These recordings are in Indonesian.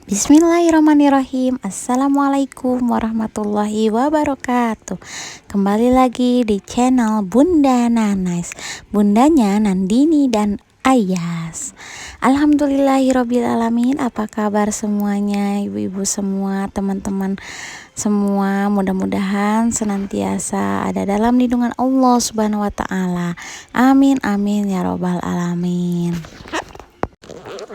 Bismillahirrahmanirrahim. Assalamualaikum warahmatullahi wabarakatuh. Kembali lagi di channel Bunda Nanas, bundanya Nandini dan Ayas. Alhamdulillahirrabbilalamin. Apa kabar semuanya, ibu-ibu semua, teman-teman semua? Mudah-mudahan senantiasa ada dalam lindungan Allah Subhanahu wa Ta'ala. Amin amin ya robbal alamin.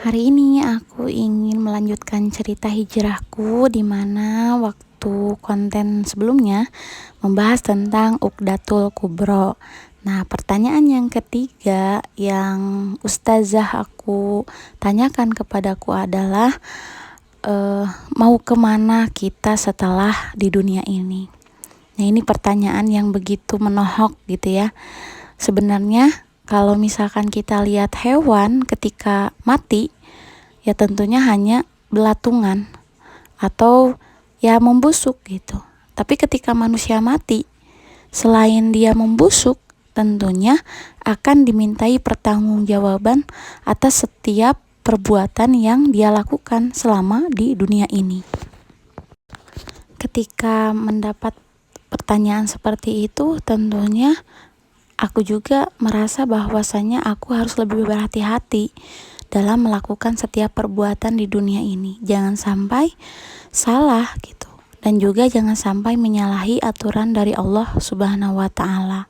Hari ini aku ingin melanjutkan cerita hijrahku, di mana waktu konten sebelumnya membahas tentang Uqdatul Kubro. Nah, pertanyaan yang ketiga yang ustazah aku tanyakan kepadaku adalah mau kemana kita setelah di dunia ini? Nah, ini pertanyaan yang begitu menohok gitu ya. Sebenarnya kalau misalkan kita lihat hewan ketika mati, ya tentunya hanya belatungan atau ya membusuk gitu. Tapi ketika manusia mati, selain dia membusuk, tentunya akan dimintai pertanggungjawaban atas setiap perbuatan yang dia lakukan selama di dunia ini. Ketika mendapat pertanyaan seperti itu, tentunya aku juga merasa bahwasanya aku harus lebih berhati-hati dalam melakukan setiap perbuatan di dunia ini. Jangan sampai salah gitu. Dan juga jangan sampai menyalahi aturan dari Allah Subhanahu wa Ta'ala.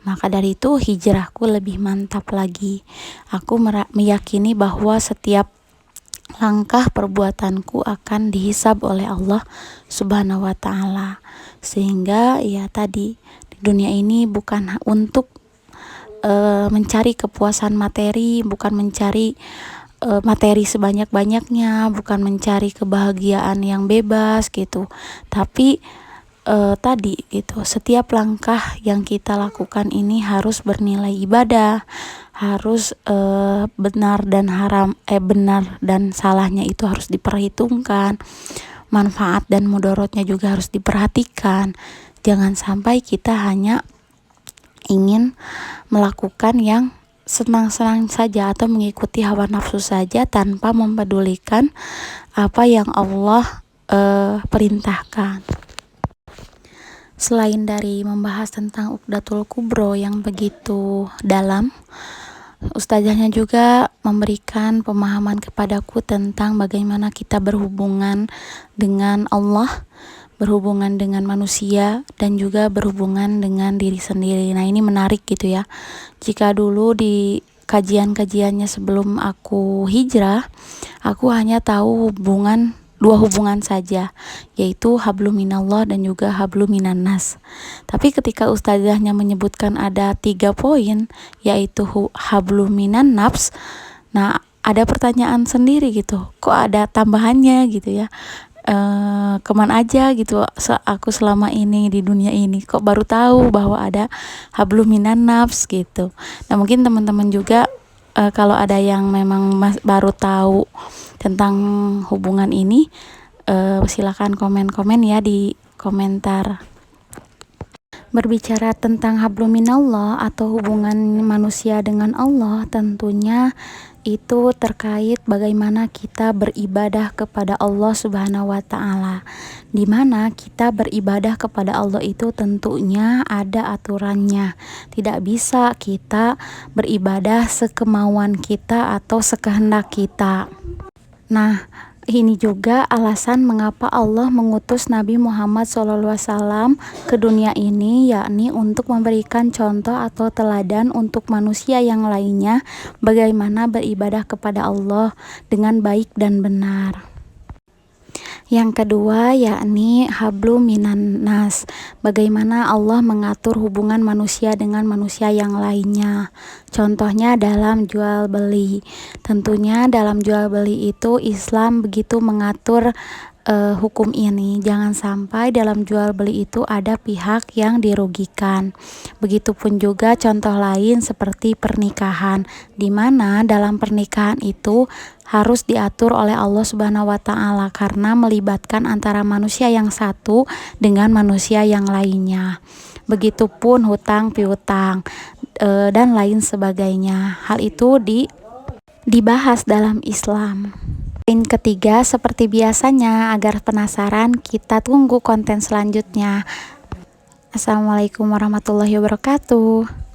Maka dari itu hijrahku lebih mantap lagi. Aku meyakini bahwa setiap langkah perbuatanku akan dihisab oleh Allah Subhanahu wa Ta'ala. Sehingga ya tadi, di dunia ini bukan untuk mencari kepuasan materi, bukan mencari materi sebanyak-banyaknya, bukan mencari kebahagiaan yang bebas gitu. Tapi tadi gitu, setiap langkah yang kita lakukan ini harus bernilai ibadah, harus benar dan salahnya itu harus diperhitungkan, manfaat dan mudaratnya juga harus diperhatikan. Jangan sampai kita hanya ingin melakukan yang senang-senang saja atau mengikuti hawa nafsu saja tanpa mempedulikan apa yang Allah perintahkan. Selain dari membahas tentang Uqdatul Kubro yang begitu dalam, ustazahnya juga memberikan pemahaman kepadaku tentang bagaimana kita berhubungan dengan Allah, berhubungan dengan manusia, dan juga berhubungan dengan diri sendiri. Nah, ini menarik gitu ya. Jika dulu di kajian-kajiannya sebelum aku hijrah, aku hanya tahu dua hubungan saja, yaitu hablum minallah dan juga hablum minan nas. Tapi ketika ustazahnya menyebutkan ada 3 poin, yaitu hablum minan nafs, nah ada pertanyaan sendiri gitu, kok ada tambahannya gitu ya. Kemana aja gitu aku selama ini di dunia ini, kok baru tahu bahwa ada hablum minan nafs gitu. Nah, mungkin teman-teman juga kalau ada yang memang baru tahu tentang hubungan ini, silakan komen-komen ya di komentar. Berbicara tentang hablum minallah atau hubungan manusia dengan Allah, tentunya itu terkait bagaimana kita beribadah kepada Allah Subhanahu wa Ta'ala. Di mana kita beribadah kepada Allah itu tentunya ada aturannya. Tidak bisa kita beribadah sekemauan kita atau sekehendak kita. Nah, ini juga alasan mengapa Allah mengutus Nabi Muhammad SAW ke dunia ini, yakni untuk memberikan contoh atau teladan untuk manusia yang lainnya bagaimana beribadah kepada Allah dengan baik dan benar. Yang kedua yakni hablum minan nas, bagaimana Allah mengatur hubungan manusia dengan manusia yang lainnya. Contohnya dalam jual beli. Tentunya dalam jual beli itu Islam begitu mengatur hukum ini. Jangan sampai dalam jual beli itu ada pihak yang dirugikan. Begitupun juga contoh lain seperti pernikahan, di mana dalam pernikahan itu harus diatur oleh Allah Subhanahu wa Ta'ala karena melibatkan antara manusia yang satu dengan manusia yang lainnya. Begitupun hutang piutang dan lain sebagainya. Hal itu dibahas dalam Islam. Poin ketiga, seperti biasanya, agar penasaran, kita tunggu konten selanjutnya. Assalamualaikum warahmatullahi wabarakatuh.